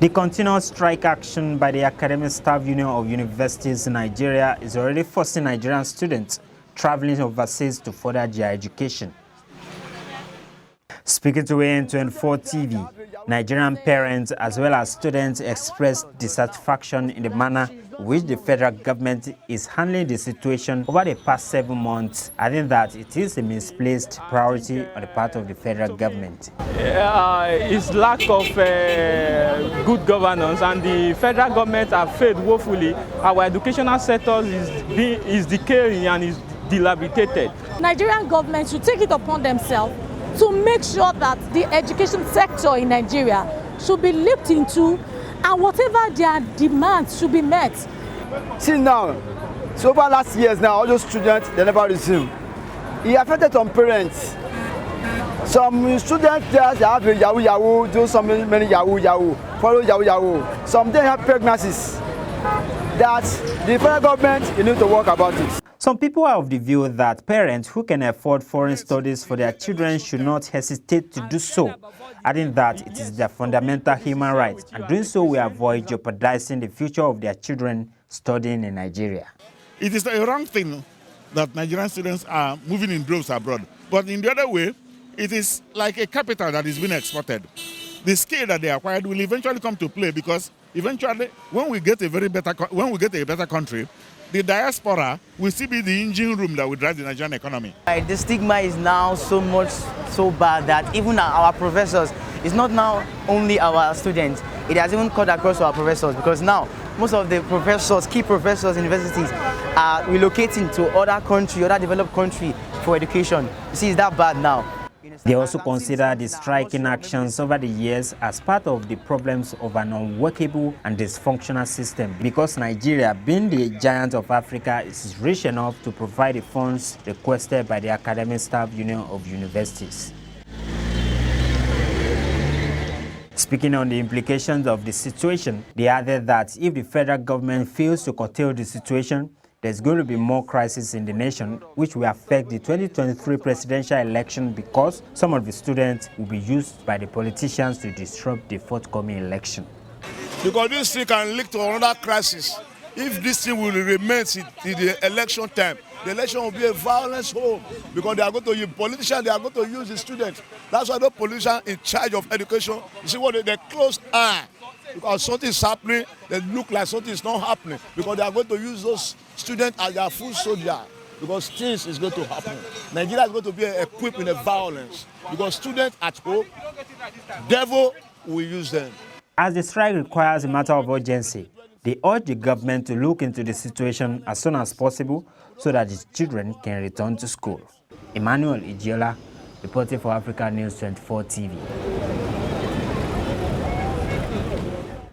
The continuous strike action by the Academic Staff Union of Universities in Nigeria is already forcing Nigerian students traveling overseas to further their education. Speaking to AN24 TV, Nigerian parents as well as students expressed dissatisfaction in the manner in which the federal government is handling the situation over the past 7 months, adding that it is a misplaced priority on the part of the federal government. It's lack of good governance, and the federal government have failed woefully. Our educational sector is decaying and is dilapidated. Nigerian government should take it upon themselves to make sure that the education sector in Nigeria should be looked into, and whatever their demands should be met. See now, so over last years now, all those students, they never resume. It affected some parents. Some students there, they have yahoo, do so many yahoo, follow yahoo. Some they have pregnancies. That the federal government, you need to work about it. Some people are of the view that parents who can afford foreign studies for their children should not hesitate to do so, adding that it is their fundamental human right, and doing so will avoid jeopardizing the future of their children studying in Nigeria. It is a wrong thing that Nigerian students are moving in droves abroad, but in the other way, it is like a capital that is being exported. The skill that they acquired will eventually come to play, because eventually, when we get a better country, the diaspora will still be the engine room that will drive the Nigerian economy. The stigma is now so bad that even our professors, it's not now only our students, it has even cut across our professors, because now most of the professors, key professors in universities are relocating to other developed country for education. You see, it's that bad now. They also consider the striking actions over the years as part of the problems of an unworkable and dysfunctional system, because Nigeria, being the giant of Africa, is rich enough to provide the funds requested by the Academic Staff Union of Universities. Speaking on the implications of the situation, they added that if the federal government fails to curtail the situation, there's going to be more crisis in the nation, which will affect the 2023 presidential election, because some of the students will be used by the politicians to disrupt the forthcoming election. Because this thing can lead to another crisis. If this thing will remain till the election time, the election will be a violence home, because they are going to use politicians, they are going to use the students. That's why the politicians in charge of education, you see what they close eye. Because something is happening, they look like something is not happening, because they are going to use those students as their foot soldier, because things is going to happen. Nigeria is going to be equipped in a violence, because students at home, devil will use them. As the strike requires a matter of urgency, they urge the government to look into the situation as soon as possible so that the children can return to school. Emmanuel Ijiola, reporting for Africa News 24 TV.